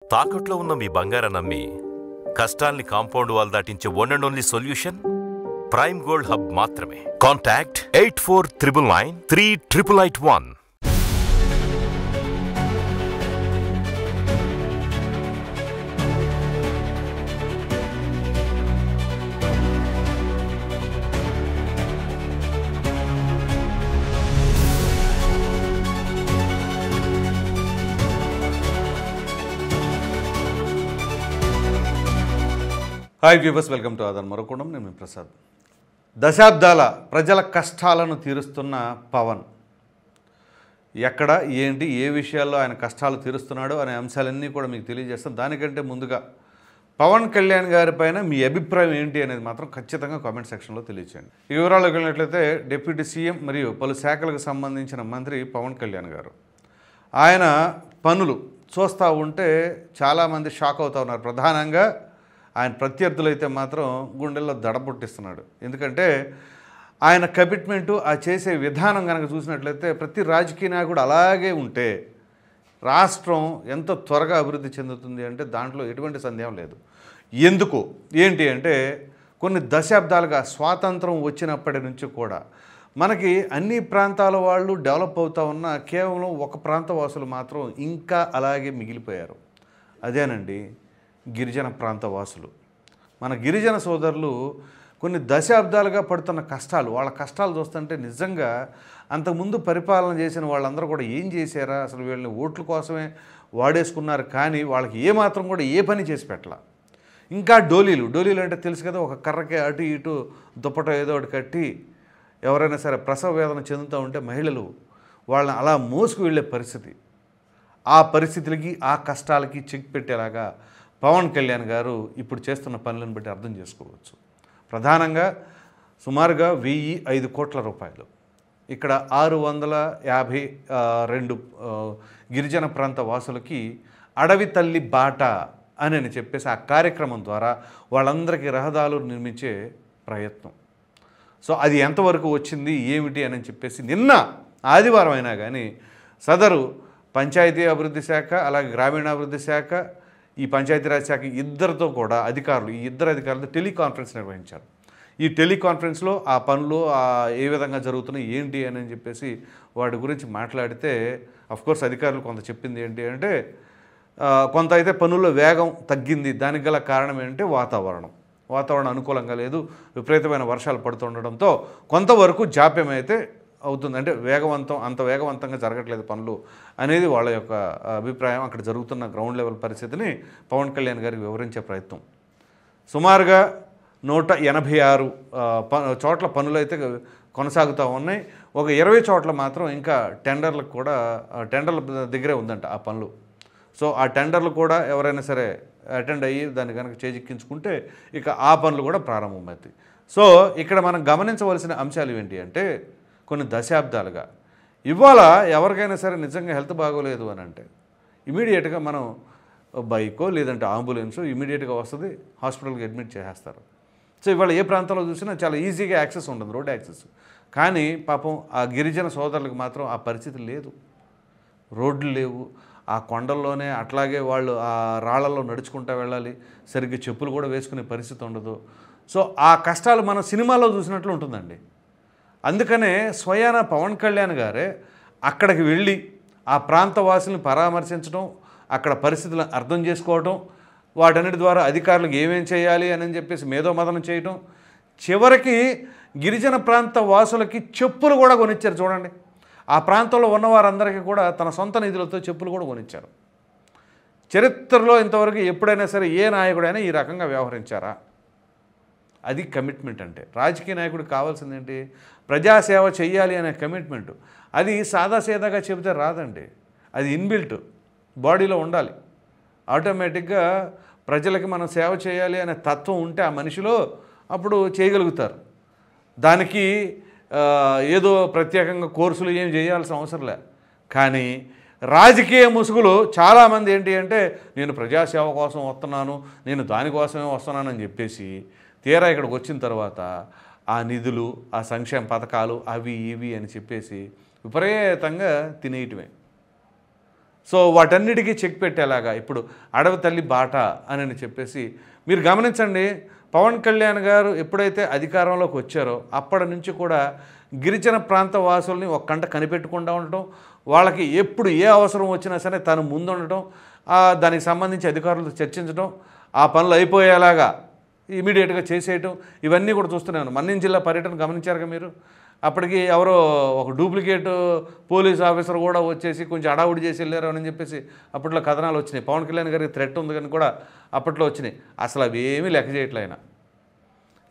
తాకట్లో ఉన్న మీ బంగారాన్ని అమ్మి కష్టాల్ని కాంపౌండ్ వాల్ దాటించే one and only solution prime gold hub మాత్రమే. Contact 8499938881. Hi viewers, welcome to ఆదాన్ మరొకడం. నేను ప్రసాద్. దశాబ్దాల ప్రజల కష్టాలను తీరుస్తున్న పవన్ ఎక్కడ ఏంటి ఏ విషయాల్లో ఆయన కష్టాలు తీరుస్తున్నాడు అనే అంశాలన్నీ కూడా మీకు తెలియజేస్తాను. దానికంటే ముందుగా పవన్ కళ్యాణ్ గారి పైన మీ అభిప్రాయం ఏంటి అనేది మాత్రం ఖచ్చితంగా కామెంట్ సెక్షన్లో తెలియచేయండి. ఈ వివరాల్లోకి వెళ్ళినట్లయితే డిప్యూటీ సీఎం మరియు పలు శాఖలకు సంబంధించిన మంత్రి పవన్ కళ్యాణ్ గారు ఆయన పనులు చూస్తూ ఉంటే చాలామంది షాక్ అవుతూ ఉన్నారు. ప్రధానంగా ఆయన ప్రత్యర్థులు అయితే మాత్రం గుండెల్లో దడపుట్టిస్తున్నాడు. ఎందుకంటే ఆయన కమిట్మెంటు ఆ చేసే విధానం కనుక చూసినట్లయితే ప్రతి రాజకీయ నాయకుడు అలాగే ఉంటే రాష్ట్రం ఎంత త్వరగా అభివృద్ధి చెందుతుంది అంటే దాంట్లో ఎటువంటి సందేహం లేదు. ఎందుకు ఏంటి అంటే కొన్ని దశాబ్దాలుగా స్వాతంత్రం వచ్చినప్పటి నుంచి కూడా మనకి అన్ని ప్రాంతాల వాళ్ళు డెవలప్ అవుతూ ఉన్న కేవలం ఒక ప్రాంత వాసులు మాత్రం ఇంకా అలాగే మిగిలిపోయారు. అదేనండి గిరిజన ప్రాంత వాసులు. మన గిరిజన సోదరులు కొన్ని దశాబ్దాలుగా పడుతున్న కష్టాలు, వాళ్ళ కష్టాలు చూస్తుంటే నిజంగా అంతకుముందు పరిపాలన చేసిన వాళ్ళందరూ కూడా ఏం చేశారా, అసలు వీళ్ళని ఓట్ల కోసమే వాడేసుకున్నారు, కానీ వాళ్ళకి ఏమాత్రం కూడా ఏ పని చేసి పెట్టాల. ఇంకా డోలీలు అంటే తెలుసు కదా, ఒక కర్రకి అటు ఇటు దుప్పట ఏదో ఒకటి కట్టి ఎవరైనా సరే ప్రసవ వేదన చెందుతూ ఉంటే మహిళలు వాళ్ళని అలా మోసుకు వెళ్ళే పరిస్థితి. ఆ పరిస్థితులకి ఆ కష్టాలకి చెక్ పెట్టేలాగా పవన్ కళ్యాణ్ గారు ఇప్పుడు చేస్తున్న పనులను బట్టి అర్థం చేసుకోవచ్చు. ప్రధానంగా సుమారుగా 1,005 కోట్ల రూపాయలు ఇక్కడ 652 గిరిజన ప్రాంత వాసులకి అడవి తల్లి బాట అని చెప్పేసి ఆ కార్యక్రమం ద్వారా వాళ్ళందరికీ రహదారులు నిర్మించే ప్రయత్నం. సో అది ఎంతవరకు వచ్చింది ఏమిటి అని చెప్పేసి నిన్న ఆదివారం అయినా కానీ సదరు పంచాయతీ అభివృద్ధి శాఖ అలాగే గ్రామీణాభివృద్ధి శాఖ ఈ పంచాయతీరాజ్ శాఖ ఇద్దరితో కూడా అధికారులు ఈ ఇద్దరు అధికారులతో టెలికాన్ఫరెన్స్ నిర్వహించారు. ఈ టెలికాన్ఫరెన్స్లో ఆ పనులు ఏ విధంగా జరుగుతున్నాయి ఏంటి అని చెప్పేసి వాటి గురించి మాట్లాడితే అఫ్కోర్స్ అధికారులు కొంత చెప్పింది ఏంటి అంటే కొంత అయితే పనుల్లో వేగం తగ్గింది. దానికి గల కారణం ఏంటంటే వాతావరణం అనుకూలంగా లేదు, విపరీతమైన వర్షాలు పడుతుండడంతో కొంతవరకు జాప్యం అయితే అవుతుంది. అంటే అంత వేగవంతంగా జరగట్లేదు పనులు అనేది వాళ్ళ యొక్క అభిప్రాయం. అక్కడ జరుగుతున్న గ్రౌండ్ లెవెల్ పరిస్థితిని పవన్ కళ్యాణ్ గారికి వివరించే ప్రయత్నం. సుమారుగా 186 చోట్ల పనులు అయితే కొనసాగుతూ ఉన్నాయి. ఒక 20 చోట్ల మాత్రం ఇంకా టెండర్ల దగ్గరే ఉందంట ఆ పనులు. సో ఆ టెండర్లు కూడా ఎవరైనా సరే అటెండ్ అయ్యి దాన్ని కనుక చేజిక్కించుకుంటే ఇక ఆ పనులు కూడా ప్రారంభమవుతాయి. సో ఇక్కడ మనం గమనించవలసిన అంశాలు ఏంటి అంటే కొన్ని దశాబ్దాలుగా ఇవాళ ఎవరికైనా సరే నిజంగా హెల్త్ బాగోలేదు అని అంటే ఇమీడియట్గా మనం బైకో లేదంటే అంబులెన్సో ఇమీడియట్గా వస్తుంది, హాస్పిటల్కి అడ్మిట్ చేసేస్తారు. సో ఇవాళ ఏ ప్రాంతంలో చూసినా చాలా ఈజీగా యాక్సెస్ ఉంటుంది, రోడ్ యాక్సెస్. కానీ పాపం ఆ గిరిజన సోదరులకు మాత్రం ఆ పరిస్థితి లేదు, రోడ్లు లేవు. ఆ కొండల్లోనే అట్లాగే వాళ్ళు ఆ రాళ్లలో నడుచుకుంటూ వెళ్ళాలి, సరిగ్గా చెప్పులు కూడా వేసుకునే పరిస్థితి ఉండదు. సో ఆ కష్టాలు మనం సినిమాలో చూసినట్లు ఉంటుందండి. అందుకనే స్వయాన పవన్ కళ్యాణ్ గారే అక్కడికి వెళ్ళి ఆ ప్రాంత వాసులను పరామర్శించడం, అక్కడ పరిస్థితులను అర్థం చేసుకోవడం, వాటన్నిటి ద్వారా అధికారులకు ఏమేం చేయాలి అని చెప్పేసి మేధోమథనం చేయటం, చివరికి గిరిజన ప్రాంత వాసులకి చెప్పులు కూడా కొనిచ్చారు. చూడండి, ఆ ప్రాంతంలో ఉన్నవారందరికీ కూడా తన సొంత నిధులతో చెప్పులు కూడా కొనిచ్చారు. చరిత్రలో ఇంతవరకు ఎప్పుడైనా సరే ఏ నాయకుడైనా ఈ రకంగా వ్యవహరించారా? అది కమిట్మెంట్ అంటే. రాజకీయ నాయకుడికి కావాల్సింది ఏంటి? ప్రజాసేవ చెయ్యాలి అనే కమిట్మెంటు. అది సాదాసీదాగా చెబితే రాదండి, అది ఇన్బిల్ట్ బాడీలో ఉండాలి. ఆటోమేటిక్గా ప్రజలకి మనం సేవ చేయాలి అనే తత్వం ఉంటే ఆ మనిషిలో అప్పుడు చేయగలుగుతారు. దానికి ఏదో ప్రత్యేకంగా కోర్సులు ఏం చేయాల్సిన అవసరం లే. కానీ రాజకీయ ముసుగులు చాలామంది ఏంటి అంటే నేను ప్రజాసేవ కోసం వస్తున్నాను, నేను దానికోసమే వస్తున్నానని చెప్పేసి తీరా ఇక్కడికి వచ్చిన తర్వాత ఆ నిధులు, ఆ సంక్షేమ పథకాలు అవి ఇవి అని చెప్పేసి విపరీతంగా తినేయటమే. సో వాటన్నిటికీ చెక్ పెట్టేలాగా ఇప్పుడు అడవి తల్లి బాట అని చెప్పేసి మీరు గమనించండి. పవన్ కళ్యాణ్ గారు ఎప్పుడైతే అధికారంలోకి వచ్చారో అప్పటి నుంచి కూడా గిరిజన ప్రాంత వాసుల్ని ఒక కంట కనిపెట్టకుండా ఉండటం, వాళ్ళకి ఎప్పుడు ఏ అవసరం వచ్చినా సరే తను ముందు ఉండటం, దానికి సంబంధించి అధికారులతో చర్చించడం, ఆ పనులు అయిపోయేలాగా ఇమీడియట్గా చేసేయటం, ఇవన్నీ కూడా చూస్తున్నాను. మన్యం జిల్లా పర్యటన గమనించారుగా మీరు. అప్పటికి ఎవరో ఒక డూప్లికేట్ పోలీస్ ఆఫీసర్ కూడా వచ్చేసి కొంచెం అడావుడి చేసి వెళ్ళారు అని చెప్పేసి అప్పట్లో కథనాలు వచ్చినాయి. పవన్ కళ్యాణ్ గారికి థ్రెట్ ఉంది కానీ కూడా అప్పట్లో వచ్చినాయి. అసలు అవి ఏమీ లెక్క చేయట్లే ఆయన.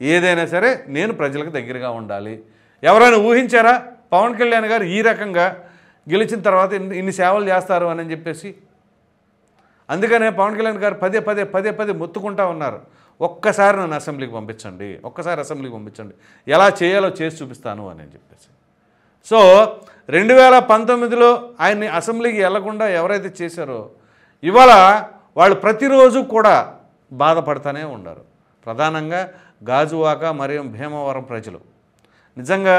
ఏదైనా సరే నేను ప్రజలకు దగ్గరగా ఉండాలి. ఎవరైనా ఊహించారా పవన్ కళ్యాణ్ గారు ఈ రకంగా గెలిచిన తర్వాత ఇన్ని సేవలు చేస్తారు అని చెప్పేసి? అందుకనే పవన్ కళ్యాణ్ గారు పదే పదే మొత్తుకుంటా ఉన్నారు, ఒక్కసారి నన్ను అసెంబ్లీకి పంపించండి, ఒక్కసారి అసెంబ్లీకి పంపించండి, ఎలా చేయాలో చేసి చూపిస్తాను అని చెప్పేసి. సో 2019లో ఆయన్ని అసెంబ్లీకి వెళ్లకుండా ఎవరైతే చేశారో ఇవాళ వాళ్ళు ప్రతిరోజు కూడా బాధపడుతూనే ఉన్నారు. ప్రధానంగా గాజువాక మరియు భీమవరం ప్రజలు నిజంగా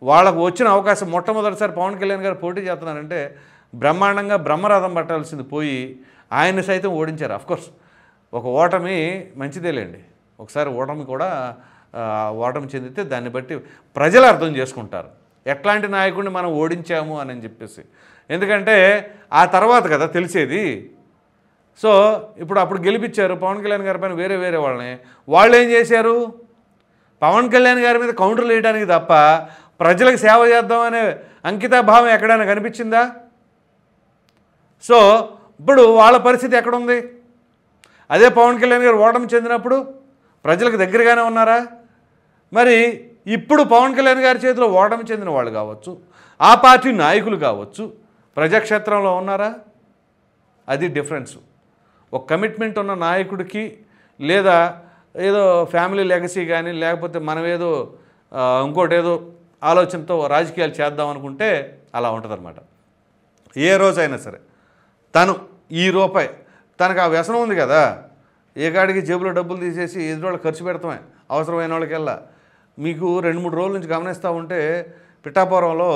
వాళ్ళకు వచ్చిన అవకాశం మొట్టమొదటిసారి పవన్ కళ్యాణ్ గారు పోటీ చేస్తున్నారంటే బ్రహ్మాండంగా బ్రహ్మరథం పట్టాల్సింది పోయి ఆయన్ని సైతం ఓడించారు. అఫ్కోర్స్ ఒక ఓటమి మంచిదేలేండి. ఒకసారి ఓటమి కూడా ఓటమి చెందితే దాన్ని బట్టి ప్రజలు అర్థం చేసుకుంటారు ఎట్లాంటి నాయకుడిని మనం ఓడించాము అని చెప్పేసి. ఎందుకంటే ఆ తర్వాత కదా తెలిసేది. సో అప్పుడు గెలిపించారు పవన్ కళ్యాణ్ గారి పైన వేరే వాళ్ళని. వాళ్ళు ఏం చేశారు? పవన్ కళ్యాణ్ గారి మీద కౌంటర్లు వేయడానికి తప్ప ప్రజలకు సేవ చేద్దామనే అంకితాభావం ఎక్కడైనా కనిపించిందా? సో ఇప్పుడు వాళ్ళ పరిస్థితి ఎక్కడుంది? అదే పవన్ కళ్యాణ్ గారు ఓటమి చెందినప్పుడు ప్రజలకు దగ్గరగానే ఉన్నారా? మరి ఇప్పుడు పవన్ కళ్యాణ్ గారి చేతిలో ఓటమి చెందిన వాళ్ళు కావచ్చు, ఆ పార్టీ నాయకులు కావచ్చు, ప్రజాక్షేత్రంలో ఉన్నారా? అది డిఫరెన్స్. ఒక కమిట్మెంట్ ఉన్న నాయకుడికి లేదా ఏదో ఫ్యామిలీ లెగసీ కానీ లేకపోతే మనం ఏదో ఇంకోటి ఏదో ఆలోచనతో రాజకీయాలు చేద్దాం అనుకుంటే అలా ఉంటుందన్నమాట. ఏ రోజైనా సరే తను ఈ రూపాయి తనకు ఆ వ్యసనం ఉంది కదా, ఏ కాడికి జేబులో డబ్బులు తీసేసి ఎదురోళ్ళకి ఖర్చు పెడతామే అవసరమైన వాళ్ళకెల్లా. మీకు 2-3 రోజుల నుంచి గమనిస్తూ ఉంటే పిఠాపురంలో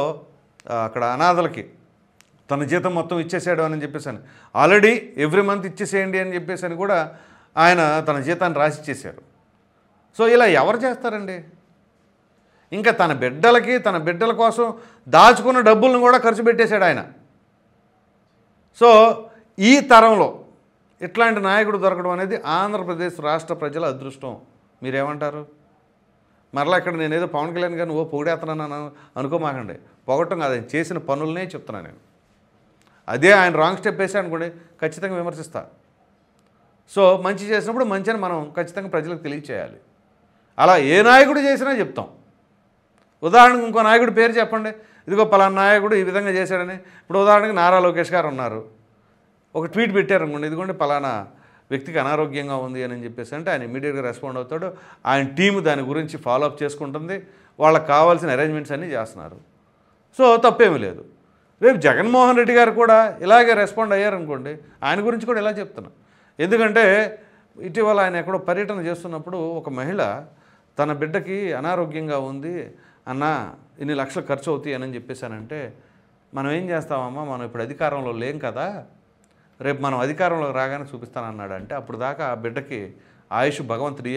అక్కడ అనాథలకి తన జీతం మొత్తం ఇచ్చేసాడు అని చెప్పేసి ఆల్రెడీ ఎవ్రీ మంత్ ఇచ్చేసేయండి అని చెప్పేసి కూడా ఆయన తన జీతాన్ని రాసి ఇచ్చేశారు. సో ఇలా ఎవరు చేస్తారండి? ఇంకా తన బిడ్డల కోసం దాచుకున్న డబ్బులను కూడా ఖర్చు పెట్టేశాడు ఆయన. సో ఈ తరంలో ఇట్లాంటి నాయకుడు దొరకడం అనేది ఆంధ్రప్రదేశ్ రాష్ట్ర ప్రజల అదృష్టం. మీరేమంటారు? మరలా ఇక్కడ నేనేదో పవన్ కళ్యాణ్ గారిని పొగిడేస్తున్నాను అనుకోమాకండి. పొగట్టం కాదు, ఆయన చేసిన పనులనే చెప్తున్నాను నేను. అదే ఆయన రాంగ్ స్టెప్ వేసా అనుకోండి ఖచ్చితంగా విమర్శిస్తా. సో మంచి చేసినప్పుడు మంచి అని మనం ఖచ్చితంగా ప్రజలకు తెలియచేయాలి. అలా ఏ నాయకుడు చేసినా చెప్తాం. ఉదాహరణకు ఇంకో నాయకుడి పేరు చెప్పండి, ఇదిగో పలానా నాయకుడు ఈ విధంగా చేశాడని. ఇప్పుడు ఉదాహరణకి నారా లోకేష్ గారు ఉన్నారు, ఒక ట్వీట్ పెట్టారనుకోండి, ఇదిగోండి పలానా వ్యక్తికి అనారోగ్యంగా ఉంది అని చెప్పేసి అంటే ఆయన ఇమీడియట్గా రెస్పాండ్ అవుతాడు. ఆయన టీము దాని గురించి ఫాలోఅప్ చేసుకుంటుంది, వాళ్ళకి కావాల్సిన అరేంజ్మెంట్స్ అన్నీ చేస్తున్నారు. సో తప్పేమీ లేదు. రేపు జగన్మోహన్ రెడ్డి గారు కూడా ఇలాగే రెస్పాండ్ అయ్యారనుకోండి, ఆయన గురించి కూడా ఇలా చెప్తున్నా. ఎందుకంటే ఇటీవల ఆయన ఎక్కడో పర్యటన చేస్తున్నప్పుడు ఒక మహిళ తన బిడ్డకి అనారోగ్యంగా ఉంది అన్న, ఇన్ని లక్షలు ఖర్చు అవుతాయి అని చెప్పేసానంటే మనం ఏం చేస్తామమ్మా, మనం ఇప్పుడు అధికారంలో లేం కదా, రేపు మనం అధికారంలో రాగానే చూపిస్తానన్నాడు. అంటే అప్పుడు దాకా ఆ బిడ్డకి ఆయుష్ భగవంతుడు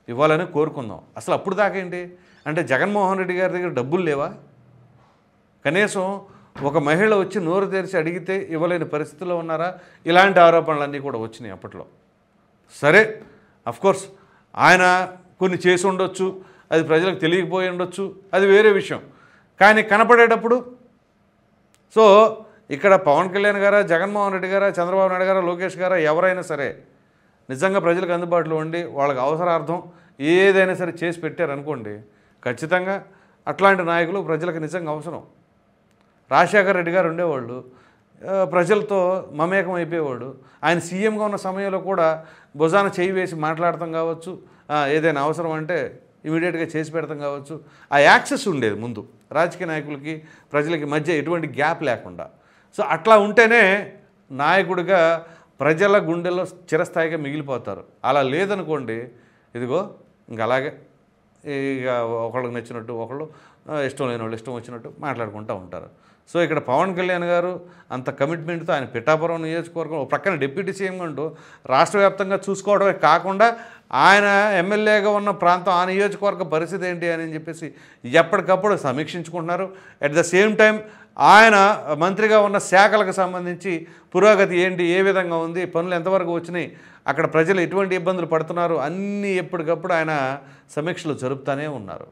ఇవ్వాలని కోరుకుందాం. అసలు అప్పుడు దాకా ఏంటి అంటే జగన్మోహన్ రెడ్డి గారి దగ్గర డబ్బులు లేవా? కనీసం ఒక మహిళ వచ్చి నోరు తెరిచి అడిగితే ఇవ్వలేని పరిస్థితిలో ఉన్నారా? ఇలాంటి ఆరోపణలన్నీ కూడా వచ్చినాయి అప్పట్లో. సరే అఫ్కోర్స్ ఆయన కొన్ని చేసి ఉండొచ్చు, అది ప్రజలకు తెలియకపోయి ఉండొచ్చు, అది వేరే విషయం. కానీ కనపడేటప్పుడు సో ఇక్కడ పవన్ కళ్యాణ్ గారా, జగన్మోహన్ రెడ్డి గారా, చంద్రబాబు నాయుడు గారా, లోకేష్ గారా ఎవరైనా సరే నిజంగా ప్రజలకు అందుబాటులో ఉండి వాళ్ళకి అవసరార్థం ఏదైనా సరే చేసి పెట్టారనుకోండి, ఖచ్చితంగా అట్లాంటి నాయకులు ప్రజలకు నిజంగా అవసరం. రాజశేఖర రెడ్డి గారు ఉండేవాళ్ళు, ప్రజలతో మమేకం అయిపోయేవాడు. ఆయన సీఎంగా ఉన్న సమయంలో కూడా భుజాన చేయి వేసి మాట్లాడటం కావచ్చు, ఏదైనా అవసరం అంటే ఇమీడియట్గా చేసి పెడతాం కావచ్చు. ఆ యాక్సెస్ ఉండేది ముందు రాజకీయ నాయకులకి ప్రజలకి మధ్య ఎటువంటి గ్యాప్ లేకుండా. సో అట్లా ఉంటేనే నాయకుడిగా ప్రజల గుండెల్లో చిరస్థాయిగా మిగిలిపోతారు. అలా లేదనుకోండి, ఇదిగో ఇంక అలాగే ఇక ఒకళ్ళకి నచ్చినట్టు ఒకళ్ళు, ఇష్టం లేని వాళ్ళు ఇష్టం వచ్చినట్టు మాట్లాడుకుంటూ ఉంటారు. సో ఇక్కడ పవన్ కళ్యాణ్ గారు అంత కమిట్మెంట్తో ఆయన పిఠాపురం నియోజకవర్గం ఒక ప్రక్కన డిప్యూటీ సీఎంగా ఉంటూ రాష్ట్ర వ్యాప్తంగా చూసుకోవడమే కాకుండా ఆయన ఎమ్మెల్యేగా ఉన్న ప్రాంతం ఆ నియోజకవర్గ పరిస్థితి ఏంటి అని చెప్పేసి ఎప్పటికప్పుడు సమీక్షించుకుంటున్నారు. అట్ ద సేమ్ టైం ఆయన మంత్రిగా ఉన్న శాఖలకు సంబంధించి పురోగతి ఏంటి, ఏ విధంగా ఉంది, పనులు ఎంతవరకు వచ్చినాయి, అక్కడ ప్రజలు ఎటువంటి ఇబ్బందులు పడుతున్నారు అన్నీ ఎప్పటికప్పుడు ఆయన సమీక్షలు జరుపుతూనే ఉన్నారు.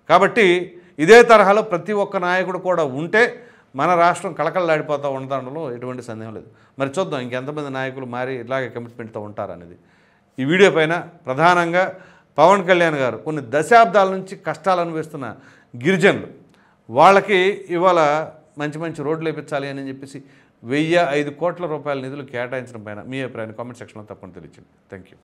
కాబట్టి ఇదే తరహాలో ప్రతి ఒక్క నాయకుడు కూడా ఉంటే మన రాష్ట్రం కళకళలాడిపోతూ ఉండడంలో ఎటువంటి సందేహం లేదు. మరి చూద్దాం ఇంకెంతమంది నాయకులు మారి ఇలాగే కమిట్మెంట్తో ఉంటారనేది. ఈ వీడియో పైన ప్రధానంగా పవన్ కళ్యాణ్ గారు కొన్ని దశాబ్దాల నుంచి కష్టాలు అనుభవిస్తున్న గిరిజనులు వాళ్ళకి ఇవాళ మంచి మంచి రోడ్లు వేయించాలి అని చెప్పేసి 1,005 కోట్ల రూపాయల నిధులు కేటాయించడం పైన మీ అభిప్రాయాన్ని కామెంట్ సెక్షన్లో తప్పకుండా తెలియజేయండి. Thank you.